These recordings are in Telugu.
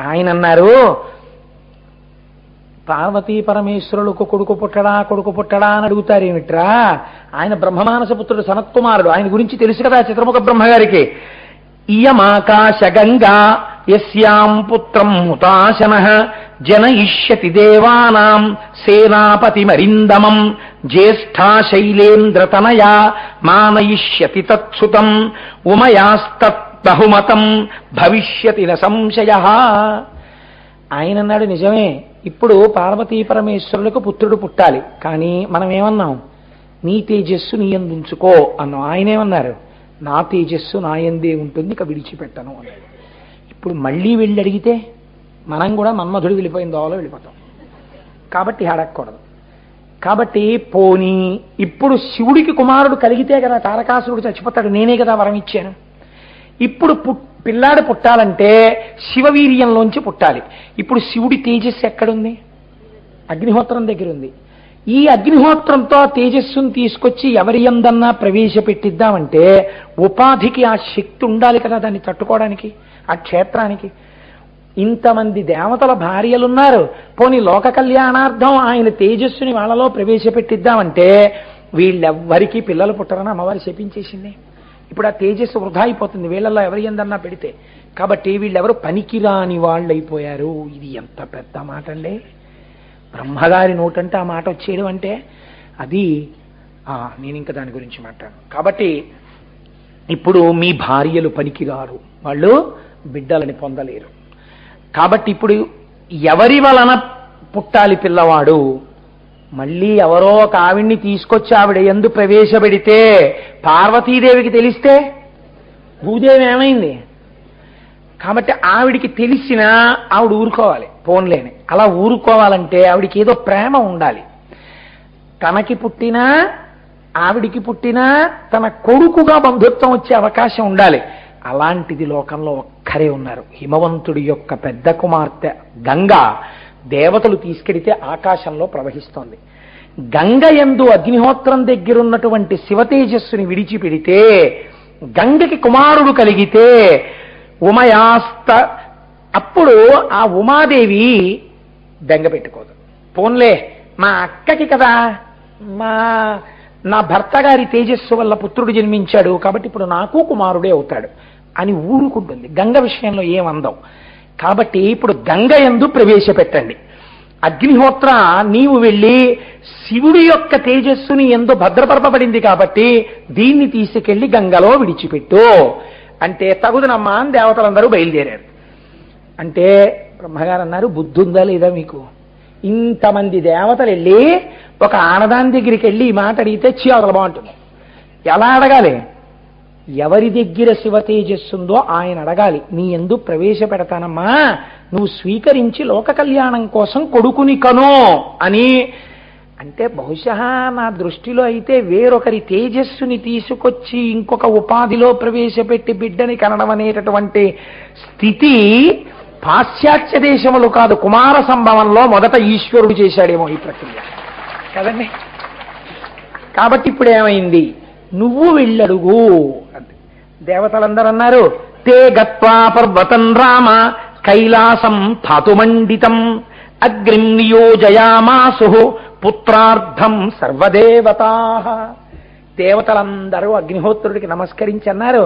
ఆయన అన్నారు, పార్వతీ పరమేశ్వరులకు కొడుకు పుట్టడా అని అడుగుతారేమిట్రా, ఆయన బ్రహ్మమానస పుత్రుడు సనత్కుమారుడు, ఆయన గురించి తెలుసు కదా చిత్రముఖ బ్రహ్మగారికి. ఇయమాకాశ గంగా యస్యాం పుత్రం ముతాశన జనయిష్యతి దేవానాం సేనాపతిమరిందమం జ్యేష్ఠా శైలేంద్రతనయా మానయిష్యతి తత్సుతం ఉమయాస్తత్ బహుమతం భవిష్యతి న సంశయః. ఆయన అన్నాడు, నిజమే, ఇప్పుడు పార్వతీ పరమేశ్వరులకు పుత్రుడు పుట్టాలి, కానీ మనం ఏమన్నాం, నీ తేజస్సు నీ యందుంచుకో అన్నాం. ఆయనేమన్నారు, నా తేజస్సు నా యందే ఉంటుంది, ఇక విడిచిపెట్టను అన్నాడు. ఇప్పుడు మళ్ళీ వెళ్ళి అడిగితే మనం కూడా మన్మధుడు వెళ్ళిపోయిన దోవలో వెళ్ళిపోతాం, కాబట్టి అడగకూడదు. కాబట్టి పోనీ ఇప్పుడు శివుడికి కుమారుడు కలిగితే కదా తారకాసురుడు చచ్చిపోతాడు, నేనే కదా వరం ఇచ్చాను. ఇప్పుడు పిల్లాడు పుట్టాలంటే శివవీర్యంలోంచి పుట్టాలి. ఇప్పుడు శివుడి తేజస్సు ఎక్కడుంది? అగ్నిహోత్రం దగ్గర ఉంది. ఈ అగ్నిహోత్రంతో తేజస్సును తీసుకొచ్చి ఎవరి యందన్నా ప్రవేశపెట్టిద్దామంటే ఉపాధికి ఆ శక్తి ఉండాలి కదా దాన్ని తట్టుకోవడానికి, ఆ క్షేత్రానికి. ఇంతమంది దేవతల భార్యలున్నారు, పోనీ లోక కళ్యాణార్థం ఆయన తేజస్సుని వాళ్ళలో ప్రవేశపెట్టిద్దామంటే వీళ్ళెవ్వరికీ పిల్లలు పుట్టరని అమ్మవారి శపించేసింది. ఇప్పుడు ఆ తేజస్సు వృధా అయిపోతుంది వీళ్ళల్లో ఎవరి యందన్నా పెడితే. కాబట్టి వీళ్ళెవరు పనికిరాని వాళ్ళు అయిపోయారు. ఇది ఎంత పెద్ద మాట అండి, బ్రహ్మగారి నోటంటే ఆ మాట వచ్చేయడం అంటే అది నేను ఇంకా దాని గురించి మాట్లాడను. కాబట్టి ఇప్పుడు మీ భార్యలు పనికిరారు, వాళ్ళు బిడ్డలని పొందలేరు. కాబట్టి ఇప్పుడు ఎవరి వలన పుట్టాలి పిల్లవాడు? మళ్ళీ ఎవరో ఒక ఆవిడ్ని తీసుకొచ్చి ఆవిడ యందు ప్రవేశపెడితే పార్వతీదేవికి తెలిస్తే భూదేవి ఏమైంది? కాబట్టి ఆవిడికి తెలిసినా ఆవిడ ఊరుకోవాలి, పోన్లేని. అలా ఊరుకోవాలంటే ఆవిడికి ఏదో ప్రేమ ఉండాలి. తనకి పుట్టినా ఆవిడికి పుట్టినా తన కొడుకుగా బంధుత్వం వచ్చే అవకాశం ఉండాలి. అలాంటిది లోకంలో ఒక్కరే ఉన్నారు. హిమవంతుడి యొక్క పెద్ద కుమార్తె గంగ దేవతలు తీసుకెడితే ఆకాశంలో ప్రవహిస్తోంది. గంగ యందు అగ్నిహోత్రం దగ్గరున్నటువంటి శివతేజస్సుని విడిచిపెడితే గంగకి కుమారుడు కలిగితే ఉమయాస్త, అప్పుడు ఆ ఉమాదేవి బెంగ పెట్టుకోదు. పోన్లే మా అక్కకి కదా నా భర్త గారి తేజస్సు వల్ల పుత్రుడు జన్మించాడు, కాబట్టి ఇప్పుడు నాకు కుమారుడే అవుతాడు అని ఊరుకుంటుంది. గంగ విషయంలో ఏమందం. కాబట్టి ఇప్పుడు గంగ యందు ప్రవేశపెట్టండి. అగ్నిహోత్ర నీవు వెళ్ళి శివుడి యొక్క తేజస్సుని ఎందు భద్రపరపబడింది కాబట్టి దీన్ని తీసుకెళ్లి గంగలో విడిచిపెట్టు అంటే తగుదనమ్మా అని దేవతలందరూ బయలుదేరారు. అంటే బ్రహ్మగారు అన్నారు, బుద్ధి ఉందా లేదా మీకు? ఇంతమంది దేవతలు వెళ్ళి ఒక ఆనదాని దగ్గరికి వెళ్ళి ఈ మాట అడిగితే అవతల బాగుంటుంది. ఎలా అడగాలి? ఎవరి దగ్గర శివ తేజస్సుందో ఆయన అడగాలి. నీ యందు ప్రవేశపెడతానమ్మా, నువ్వు స్వీకరించి లోక కళ్యాణం కోసం కొడుకుని కను అని. అంటే బహుశా నా దృష్టిలో అయితే వేరొకరి తేజస్సుని తీసుకొచ్చి ఇంకొక ఉపాధిలో ప్రవేశపెట్టి బిడ్డని కనడం అనేటటువంటి స్థితి పాశ్చాత్య దేశములు కాదు, కుమార సంభవంలో మొదట ఈశ్వరుడు చేశాడేమో ఈ ప్రక్రియ కదండి. కాబట్టి ఇప్పుడు ఏమైంది? నువ్వు వెళ్ళడుగు. దేవతలందరూ అన్నారు, తే గత్వా పర్వతం రామ కైలాసం ధాతుమండితం అగ్నిం నియోజయామాసు పుత్రార్థం సర్వదేవతా. దేవతలందరూ అగ్నిహోత్రుడికి నమస్కరించి అన్నారు,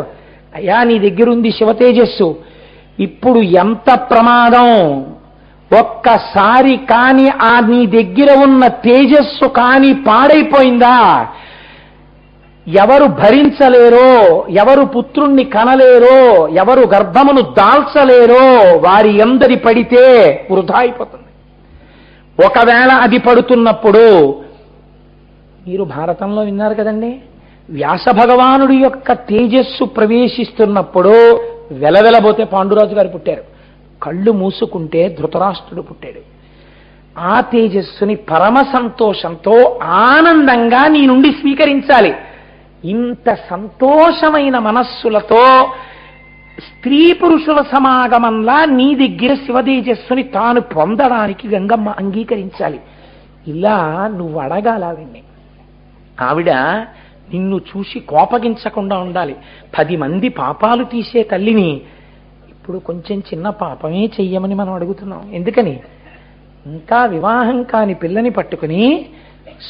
అయ్యా నీ దగ్గరుంది శివతేజస్సు, ఇప్పుడు ఎంత ప్రమాదం, ఒక్కసారి కాని ఆ నీ దగ్గర ఉన్న తేజస్సు కాని పాడైపోయిందా, ఎవరు భరించలేరో, ఎవరు పుత్రుణ్ణి కనలేరో, ఎవరు గర్భమును దాల్చలేరో వారి ఎందరి పడితే వృధా అయిపోతుంది. ఒకవేళ అది పడుతున్నప్పుడు మీరు భారతంలో విన్నారు కదండి, వ్యాస భగవానుడి యొక్క తేజస్సు ప్రవేశిస్తున్నప్పుడు వెలవెలబోతే పాండురాజు గారు పుట్టారు, కళ్ళు మూసుకుంటే ధృతరాష్ట్రుడు పుట్టాడు. ఆ తేజస్సుని పరమ సంతోషంతో ఆనందంగా నీ నుండి స్వీకరించాలి. ఇంత సంతోషమైన మనస్సులతో స్త్రీ పురుషుల సమాగమంలా నీ దగ్గర శివతేజస్సుని తాను పొందడానికి గంగమ్మ అంగీకరించాలి. ఇలా నువ్వు అడగాలని. ఆవిడ నిన్ను చూసి కోపగించకుండా ఉండాలి. 10 మంది పాపాలు తీసే తల్లిని ఇప్పుడు ఇప్పుడు కొంచెం చిన్న పాపమే చెయ్యమని మనం అడుగుతున్నాం. ఎందుకని? ఇంకా వివాహం కాని పిల్లని పట్టుకుని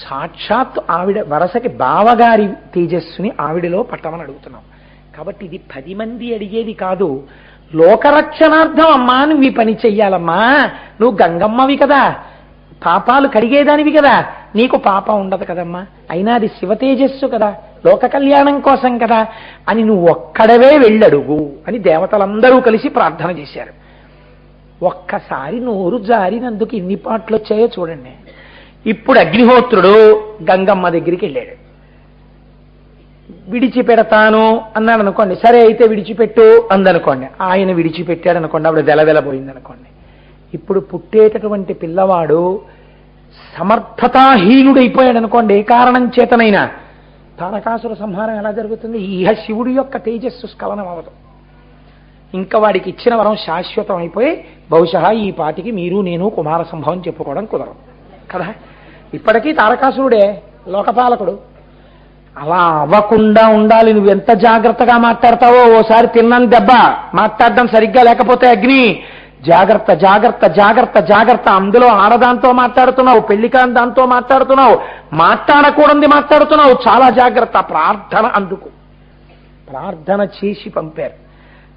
సాక్షాత్ ఆవిడ వరసకి బావగారి తేజస్సుని ఆవిడలో పట్టమని అడుగుతున్నాం. కాబట్టి ఇది 10 మంది అడిగేది కాదు. లోకరక్షణార్థం అమ్మా నువ్వు ఈ పని చెయ్యాలమ్మా, నువ్వు గంగమ్మవి కదా, పాపాలు కడిగేదానివి కదా, నీకు పాపం ఉండదు కదమ్మా, అయినా అది శివ తేజస్సు కదా, లోక కళ్యాణం కోసం కదా అని నువ్వు ఒక్కడవే వెళ్ళడుగు అని దేవతలందరూ కలిసి ప్రార్థన చేశారు. ఒక్కసారి నోరు జారినందుకు ఇన్ని పాటలు వచ్చాయో చూడండి. ఇప్పుడు అగ్నిహోత్రుడు గంగమ్మ దగ్గరికి వెళ్ళాడు. విడిచిపెడతాను అన్నాడు అనుకోండి, సరే అయితే విడిచిపెట్టు అందనుకోండి, ఆయన విడిచిపెట్టాడు అనుకోండి, ఆవిడ వెలవెలబోయింది అనుకోండి. ఇప్పుడు పుట్టేటటువంటి పిల్లవాడు సమర్థతాహీనుడైపోయాడు అనుకోండి, ఏ కారణం చేతనైనా తారకాసుర సంహారం ఎలా జరుగుతుంది? ఈహ శివుడి యొక్క తేజస్సు స్ఖలనం అవ్వదు. ఇంకా వాడికి ఇచ్చిన వరం శాశ్వతం అయిపోయి బహుశా ఈ పాటికి మీరు నేను కుమార సంభవం చెప్పుకోవడం కుదరదు కదా. ఇప్పటికీ తారకాసురుడే లోకపాలకుడు. అలా అవ్వకుండా ఉండాలి. నువ్వు ఎంత జాగ్రత్తగా మాట్లాడతావో, ఓసారి తిన్నాను దెబ్బ, మాట్లాడడం సరిగ్గా లేకపోతే అగ్ని, జాగ్రత్త జాగ్రత్త జాగ్రత్త జాగ్రత్త. అందులో ఆడదాంతో మాట్లాడుతున్నావు, పెళ్లికాని దాంతో మాట్లాడుతున్నావు, మాట్లాడకూడదు మాట్లాడుతున్నావు, చాలా జాగ్రత్త. ప్రార్థన అందుకు ప్రార్థన చేసి పంపారు.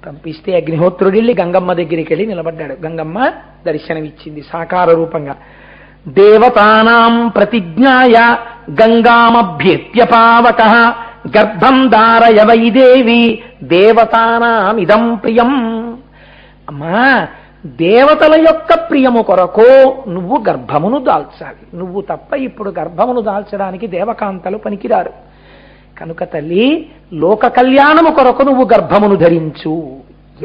పంపిస్తే అగ్నిహోత్రుడు వెళ్ళి గంగమ్మ దగ్గరికి వెళ్ళి నిలబడ్డాడు. గంగమ్మ దర్శనమిచ్చింది సాకార రూపంగా. దేవతానాం ప్రతిజ్ఞాయ గంగామభ్యేత్య పావక గర్భం దారయ వైదేవి దేవతానాం ఇదం ప్రియం. అమ్మా, దేవతల యొక్క ప్రియము కొరకు నువ్వు గర్భమును దాల్చాలి. నువ్వు తప్ప ఇప్పుడు గర్భమును దాల్చడానికి దేవకాంతలు పనికిరారు. కనుక తల్లి, లోక కళ్యాణము కొరకు నువ్వు గర్భమును ధరించు.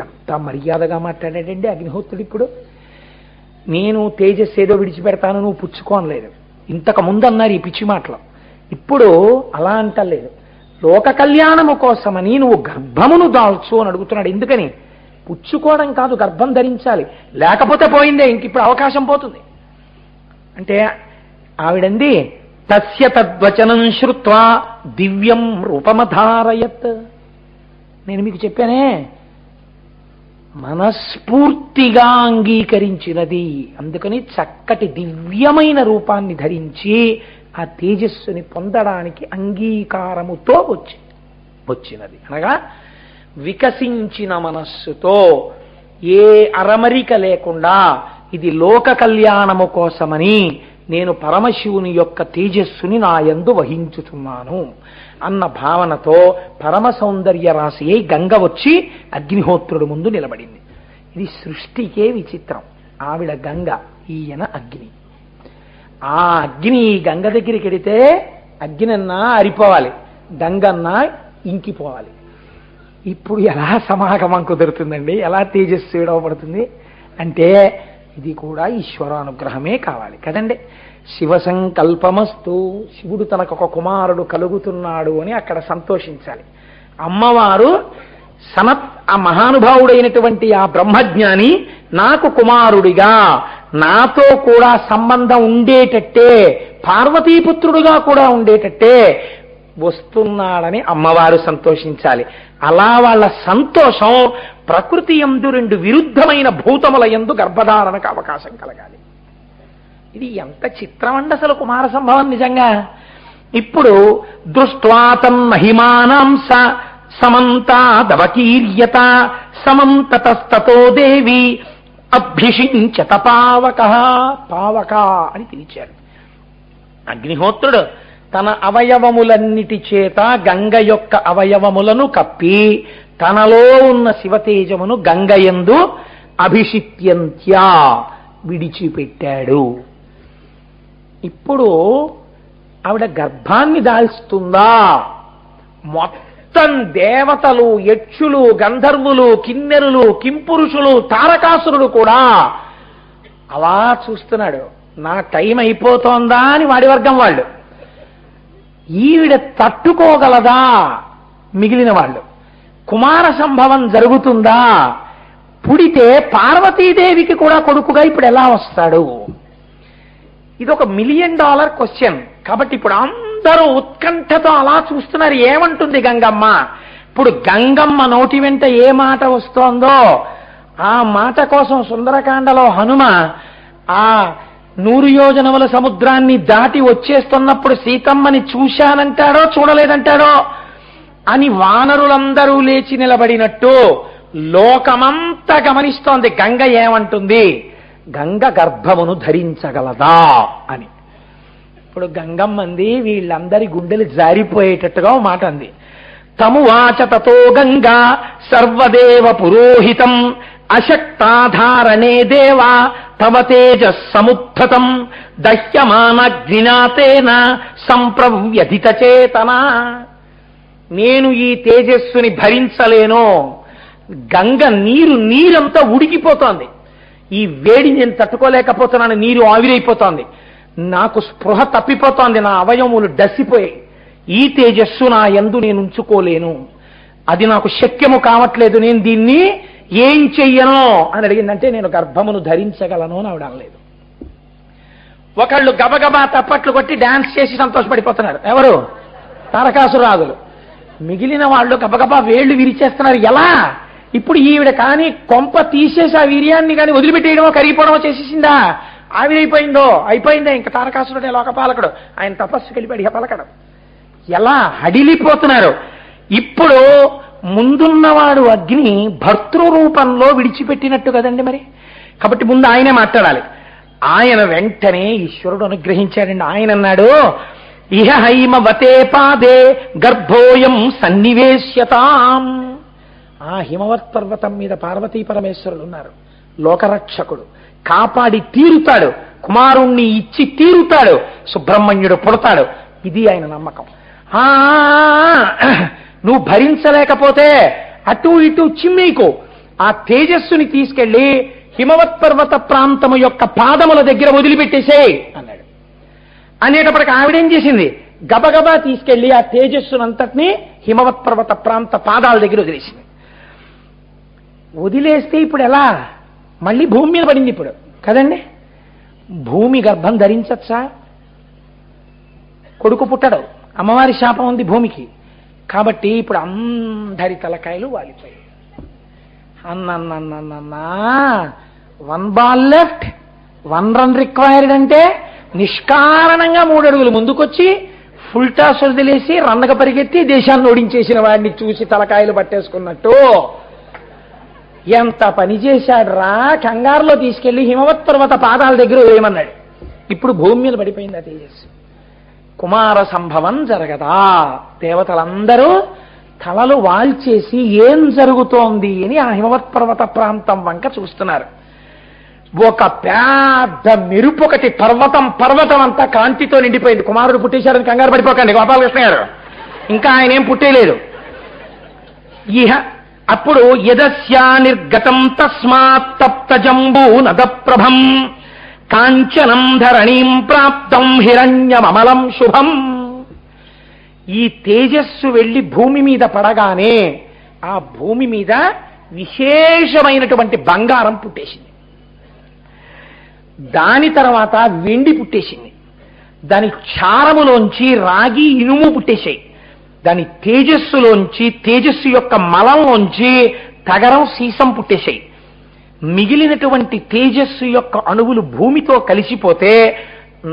ఎంత మర్యాదగా మాట్లాడాడండి అగ్నిహోత్రుడు. ఇప్పుడు నేను తేజస్సు ఏదో విడిచిపెడతాను నువ్వు పుచ్చుకోనలేదు. ఇంతకు ముందు అన్నారు ఈ పిచ్చి మాటలు. ఇప్పుడు అలా అంటలేదు. లోక కళ్యాణము కోసమని నువ్వు గర్భమును దాల్చు అని అడుగుతున్నాడు. ఎందుకని? పుచ్చుకోవడం కాదు, గర్భం ధరించాలి. లేకపోతే పోయిందే, ఇంక ఇప్పుడు అవకాశం పోతుంది. అంటే ఆవిడంది తస్య తద్వచనం శ్రుత్వా దివ్యం రూపమధారయత్. నేను మీకు చెప్పానే, మనస్ఫూర్తిగా అంగీకరించినది. అందుకని చక్కటి దివ్యమైన రూపాన్ని ధరించి ఆ తేజస్సుని పొందడానికి అంగీకారముతో వచ్చినది. అనగా వికసించిన మనస్సుతో, ఏ అరమరిక లేకుండా ఇది లోక కళ్యాణము కోసమని నేను పరమశివుని యొక్క తేజస్సుని నా యందు వహించుతున్నాను అన్న భావనతో పరమ సౌందర్య రాశి అయి గంగ వచ్చి అగ్నిహోత్రుడు ముందు నిలబడింది. ఇది సృష్టికే విచిత్రం. ఆవిడ గంగ, ఈయన అగ్ని. ఆ అగ్ని ఈ గంగ దగ్గరికి వెడితే అగ్నిన్నా అరిపోవాలి, గంగన్నా ఇంకిపోవాలి. ఇప్పుడు ఎలా సమాగమం కుదురుతుందండి? ఎలా తేజస్సు విడవబడుతుంది? అంటే ఇది కూడా ఈశ్వరానుగ్రహమే కావాలి కదండి. శివ సంకల్పమస్తు, శివుడు తనకొక కుమారుడు కలుగుతున్నాడు అని అక్కడ సంతోషించాలి. అమ్మవారు ఆ మహానుభావుడైనటువంటి ఆ బ్రహ్మజ్ఞాని నాకు కుమారుడిగా, నాతో కూడా సంబంధం ఉండేటట్టే, పార్వతీపుత్రుడుగా కూడా ఉండేటట్టే వస్తున్నాడని అమ్మవారు సంతోషించాలి. అలా వాళ్ళ సంతోషం ప్రకృతి యందు 2 విరుద్ధమైన భూతముల యందు గర్భధారణకు అవకాశం కలగాలి. ఇది ఎంత చిత్రమండి అసలు కుమార సంభవం నిజంగా. ఇప్పుడు దృష్ట్వాతం మహిమానాంస సమంతాదవకీర్యత సమంతతస్తతో దేవి అభ్యషించత పావక. పావక అని పిలిచారు. అగ్నిహోత్రుడు తన అవయవములన్నిటి చేత గంగ యొక్క అవయవములను కప్పి తనలో ఉన్న శివతేజమును గంగయందు అభిషిత్యంత్యా విడిచిపెట్టాడు. ఇప్పుడు ఆవిడ గర్భాన్ని దాల్స్తుందా? మొత్తం దేవతలు, యక్షులు, గంధర్వులు, కిన్నెరులు, కింపురుషులు, తారకాసురుడు కూడా అలా చూస్తున్నాడు. నా టైం అయిపోతోందా అని వాడి వర్గం వాళ్ళు. ఈవిడ తట్టుకోగలదా? మిగిలిన వాళ్ళు. కుమార సంభవం జరుగుతుందా? పుడితే పార్వతీదేవికి కూడా కొడుకుగా ఇప్పుడు ఎలా వస్తాడు? ఇది ఒక $1 మిలియన్ క్వశ్చన్. కాబట్టి ఇప్పుడు అందరూ ఉత్కంఠతో అలా చూస్తున్నారు. ఏమంటుంది గంగమ్మ? ఇప్పుడు గంగమ్మ నోటి వెంట ఏ మాట వస్తోందో ఆ మాట కోసం సుందరకాండలో హనుమ ఆ 100 యోజనముల సముద్రాన్ని దాటి వచ్చేస్తున్నప్పుడు సీతమ్మని చూశానంటాడో చూడలేదంటాడో అని వానరులందరూ లేచి నిలబడినట్టు లోకమంతా గమనిస్తోంది గంగ ఏమంటుంది, గంగ గర్భమును ధరించగలదా అని. ఇప్పుడు గంగమ్మంది వీళ్ళందరి గుండెలు జారిపోయేటట్టుగా ఓ మాట అంది. తమువాచ తతో గంగా సర్వదేవ పురోహితం అశక్తాధారణే దేవా తవ తేజస్ సముద్ధతం దహ్యమానగ్నినాతేన సంప్రవ్యధిత చేతన. నేను ఈ తేజస్సుని భరించలేను. గంగ నీరంతా ఉడికిపోతోంది. ఈ వేడి నేను తట్టుకోలేకపోతున్నాను. నీరు ఆవిరైపోతోంది. నాకు స్పృహ తప్పిపోతోంది. నా అవయవములు డసిపోయాయి. ఈ తేజస్సు నా యందు నేను ఉంచుకోలేను. అది నాకు శక్యము కావట్లేదు. నేను దీన్ని ఏం చెయ్యను అని అడిగిందంటే నేను గర్భమును ధరించగలను అని ఆవిడ అనలేదు. ఒకళ్ళు గబగబా తప్పట్లు కొట్టి డాన్స్ చేసి సంతోషపడిపోతున్నారు. ఎవరు? తారకాసురాదులు. మిగిలిన వాళ్ళు గబగబా వేళ్లు విరిచేస్తున్నారు. ఎలా? ఇప్పుడు ఈవిడ కానీ కొంప తీసేసి ఆ వీర్యాన్ని కానీ వదిలిపెట్టేయడమో కరిగిపోవడమో చేసేసిందా? ఆవిరైపోయిందో అయిపోయిందా? ఇంకా తారకాసురుడే లోకపాలకుడు. ఆయన తపస్సుకి వెళ్ళిపోయి ఇక పలకడం. ఎలా హడిలిపోతున్నారు. ఇప్పుడు ముందున్నవాడు అగ్ని భర్తృ రూపంలో విడిచిపెట్టినట్టు కదండి మరి. కాబట్టి ముందు ఆయనే మాట్లాడాలి. ఆయన వెంటనే ఈశ్వరుడు అనుగ్రహించాడండి. ఆయన అన్నాడు, ఇహ హైమవతే పాదే గర్భోయం సన్నివేశ్యతాం. ఆ హిమవత్ పర్వతం మీద పార్వతీ పరమేశ్వరులు ఉన్నారు. లోకరక్షకుడు, కాపాడి తీరుతాడు. కుమారుణ్ణి ఇచ్చి తీరుతాడు. సుబ్రహ్మణ్యుడు పుడతాడు. ఇది ఆయన నమ్మకం. నువ్వు భరించలేకపోతే అటు ఇటు చిమ్మీకు ఆ తేజస్సుని తీసుకెళ్లి హిమవత్ పర్వత ప్రాంతము యొక్క పాదముల దగ్గర వదిలిపెట్టేసేయ్ అన్నాడు. అనేటప్పటికి ఆవిడేం చేసింది? గబగబా తీసుకెళ్లి ఆ తేజస్సునంతటినీ హిమవత్ పర్వత ప్రాంత పాదాల దగ్గర వదిలేసింది. వదిలేస్తే ఇప్పుడు ఎలా? మళ్ళీ భూమి మీద పడింది ఇప్పుడు కదండి. భూమి గర్భం ధరించచ్చా? కొడుకు పుట్టడు. అమ్మవారి శాపం ఉంది భూమికి. కాబట్టి ఇప్పుడు అందరి తలకాయలు వాలిపోయాయి. అన్నన్నన్నన్నా 1 బాల్ లెఫ్ట్ 1 రన్ రిక్వైర్డ్ అంటే నిష్కారణంగా 3 అడుగులు ముందుకొచ్చి ఫుల్ టాస్ వదిలేసి రన్నగ పరిగెత్తి దేశాన్ని ఓడించేసిన వాడిని చూసి తలకాయలు పట్టేసుకున్నట్టు ఎంత పని చేశాడు రా. కంగారులో తీసుకెళ్లి హిమవత్ పర్వత పాదాల దగ్గర వేయమన్నాడు. ఇప్పుడు భూమి మీద పడిపోయింది ఆ తేజస్సు. కుమార సంభవం జరగదా? దేవతలందరూ తలలు వాల్చేసి ఏం జరుగుతోంది అని ఆ హిమవత్ పర్వత ప్రాంతం వంక చూస్తున్నారు. ఒక పెద్ద మెరుపు ఒకటి పర్వతం అంతా కాంతితో నిండిపోయింది. కుమారుడు పుట్టేశారని కంగారు పడిపోకండి గోపాలకృష్ణ గారు. ఇంకా ఆయన ఏం పుట్టేలేదు. అప్పుడు యదస్యా నిర్గతం తస్మాత్ తప్త జంబూ నదప్రభం కాంచనం ధరణీం ప్రాప్తం హిరణ్యమమలం శుభం. ఈ తేజస్సు వెళ్లి భూమి మీద పడగానే ఆ భూమి మీద విశేషమైనటువంటి బంగారం పుట్టేసింది. దాని తర్వాత వెండి పుట్టేసింది. దాని క్షారములోంచి రాగి ఇనుము పుట్టేశాయి. దాని తేజస్సులోంచి తేజస్సు యొక్క మలంలోంచి తగరం సీసం పుట్టేశాయి. మిగిలినటువంటి తేజస్సు యొక్క అణువులు భూమితో కలిసిపోతే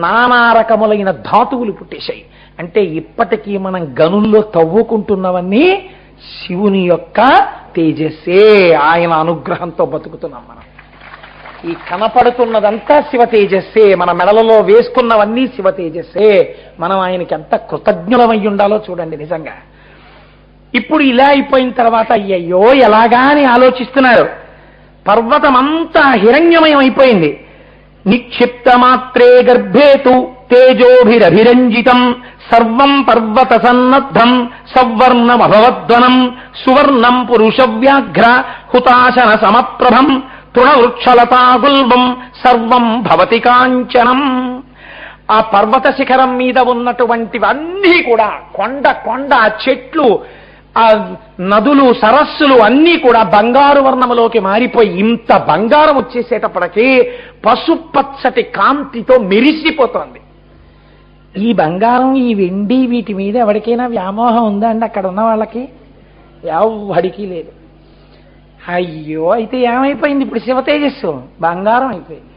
నానా రకములైన ధాతువులు పుట్టేశాయి. అంటే ఇప్పటికీ మనం గనుల్లో తవ్వుకుంటున్నవన్నీ శివుని యొక్క తేజస్సే. ఆయన అనుగ్రహంతో బతుకుతున్నాం మనం. ఈ కనపడుతున్నదంతా శివ తేజస్సే. మన మెడలలో వేసుకున్నవన్నీ శివ తేజస్సే. మనం ఆయనకి ఎంత కృతజ్ఞులమై ఉండాలో చూడండి నిజంగా. ఇప్పుడు ఇలా అయిపోయిన తర్వాత అయ్యయ్యో ఎలాగా అని ఆలోచిస్తున్నారు. పర్వతమంతా హిరణ్యమయం అయిపోయింది. నిక్షిప్త మాత్రే గర్భేతు తేజోభిరభిరంజితం సర్వం పర్వత సన్నద్ధం సవర్ణమభవద్వనం సువర్ణం పురుషవ్యాఘ్ర హుతాశన సమప్రభం తృణవృక్షలతాగుల్బం సర్వం భవతి కాంచనం. ఆ పర్వత శిఖరం మీద ఉన్నటువంటివన్నీ కూడా కొండ చెట్లు, ఆ నదులు, సరస్సులు అన్నీ కూడా బంగారు వర్ణములోకి మారిపోయి ఇంత బంగారం వచ్చేసేటప్పటికీ పసుపచ్చటి కాంతితో మెరిసిపోతోంది. ఈ బంగారం, ఈ వెండి, వీటి మీద ఎవరికైనా వ్యామోహం ఉందా అండి? అక్కడ ఉన్న వాళ్ళకి ఎవడికి లేదు. అయ్యో, అయితే ఏమైపోయింది ఇప్పుడు? శివ తేజస్సు బంగారం అయిపోయింది.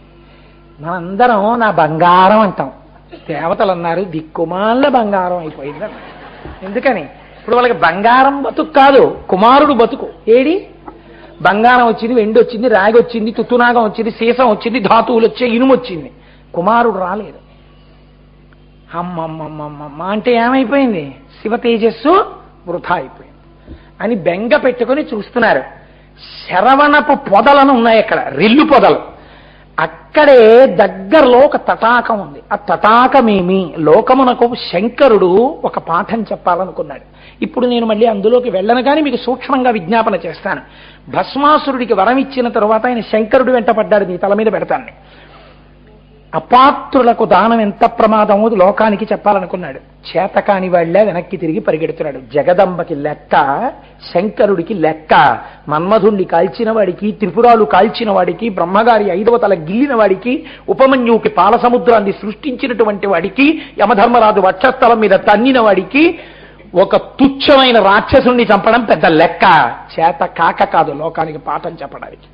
మనందరం నా బంగారం అంటాం. దేవతలు అన్నారు దిక్కుమాల బంగారం అయిపోయింది అన్నారు. ఎందుకని? ఇప్పుడు వాళ్ళకి బంగారం బతుకు కాదు, కుమారుడు బతుకు. ఏడి బంగారం వచ్చింది, వెండి వచ్చింది, రాగి వచ్చింది, తుత్తునాగం వచ్చింది, సీసం వచ్చింది, ధాతువులు వచ్చాయి, ఇనుము వచ్చింది, కుమారుడు రాలేదు. అమ్మమ్మమ్మమ్మ అంటే ఏమైపోయింది? శివ తేజస్సు వృధా అయిపోయింది అని బెంగ పెట్టుకుని చూస్తున్నారు. శరవణపు పొదలను ఉన్నాయి అక్కడ, రెల్లు పొదలు. అక్కడే దగ్గరలో ఒక తటాకం ఉంది. ఆ తటాకమేమి? లోకమునకు శంకరుడు ఒక పాఠం చెప్పాలనుకున్నాడు. ఇప్పుడు నేను మళ్ళీ అందులోకి వెళ్ళను, కానీ మీకు సూక్ష్మంగా విజ్ఞాపన చేస్తాను. భస్మాసురుడికి వరం ఇచ్చిన తరువాత ఆయన శంకరుడు వెంట పడ్డాడు. నీ తల మీద పెడతాను. అపాత్రులకు దానం ఎంత ప్రమాదమో లోకానికి చెప్పాలనుకున్నాడు. చేతకాని వాళ్లే వెనక్కి తిరిగి పరిగెడుతున్నాడు. జగదంబకి లెక్క, శంకరుడికి లెక్క. మన్మధుణ్ణి కాల్చిన వాడికి, త్రిపురాలు కాల్చిన వాడికి, బ్రహ్మగారి 5వ తల గిల్లిన వాడికి, ఉపమన్యువుకి పాల సముద్రాన్ని సృష్టించినటువంటి వాడికి, యమధర్మరాజు వక్షస్థలం మీద తన్నిన వాడికి, ఒక తుచ్చమైన రాక్షసుణ్ణి చంపడం పెద్ద లెక్క. చేత కాక కాదు లోకానికి పాఠం చెప్పడానికి.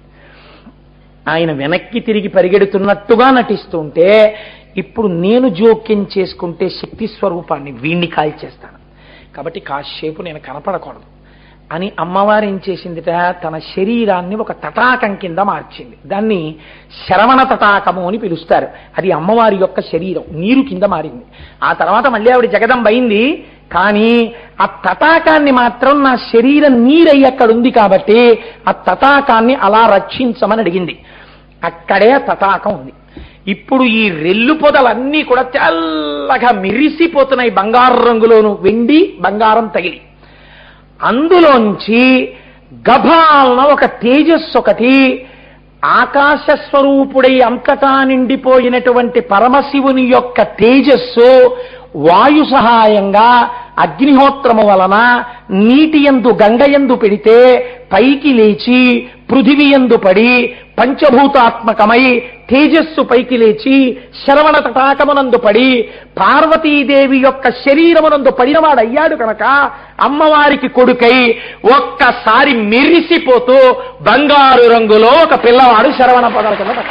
ఆయన వెనక్కి తిరిగి పరిగెడుతున్నట్టుగా నటిస్తుంటే, ఇప్పుడు నేను జోక్యం చేసుకుంటే శక్తి స్వరూపాన్ని వీణ్ణి కాల్చేస్తాను, కాబట్టి కాసేపు నేను కనపడకూడదు అని అమ్మవారు ఏం చేసిందిట? తన శరీరాన్ని ఒక తటాకం కింద మార్చింది. దాన్ని శరవణ తటాకము అని పిలుస్తారు. అది అమ్మవారి యొక్క శరీరం నీరు కింద మారింది. ఆ తర్వాత మళ్ళీ ఆవిడ జగదంబ అయింది. కానీ ఆ తటాకాన్ని మాత్రం నా శరీరం నీరై అక్కడుంది కాబట్టి ఆ తటాకాన్ని అలా రక్షించమని అడిగింది. అక్కడే ఆ తటాకం ఉంది. ఇప్పుడు ఈ రెల్లు పొదలన్నీ కూడా తెల్లగా మిరిసిపోతున్నాయి, బంగారు రంగులోను, వెండి బంగారం తగిలి. అందులోంచి గభాలన ఒక తేజస్సు ఒకటి, ఆకాశ స్వరూపుడై అంతటా నిండిపోయినటువంటి పరమశివుని యొక్క తేజస్సు వాయు సహాయంగా అగ్నిహోత్రము వలన నీటి యందు గంగయందు పెడితే పైకి లేచి పృథివీ యందు పడి పంచభూతాత్మకమై తేజస్సు పైకి లేచి శరవణ తటాకమునందు పడి పార్వతీదేవి యొక్క శరీరమునందు పడినవాడయ్యాడు కనుక అమ్మవారికి కొడుకై ఒక్కసారి మెరిసిపోతూ బంగారు రంగులో ఒక పిల్లవాడు శరవణ పదార్థంలో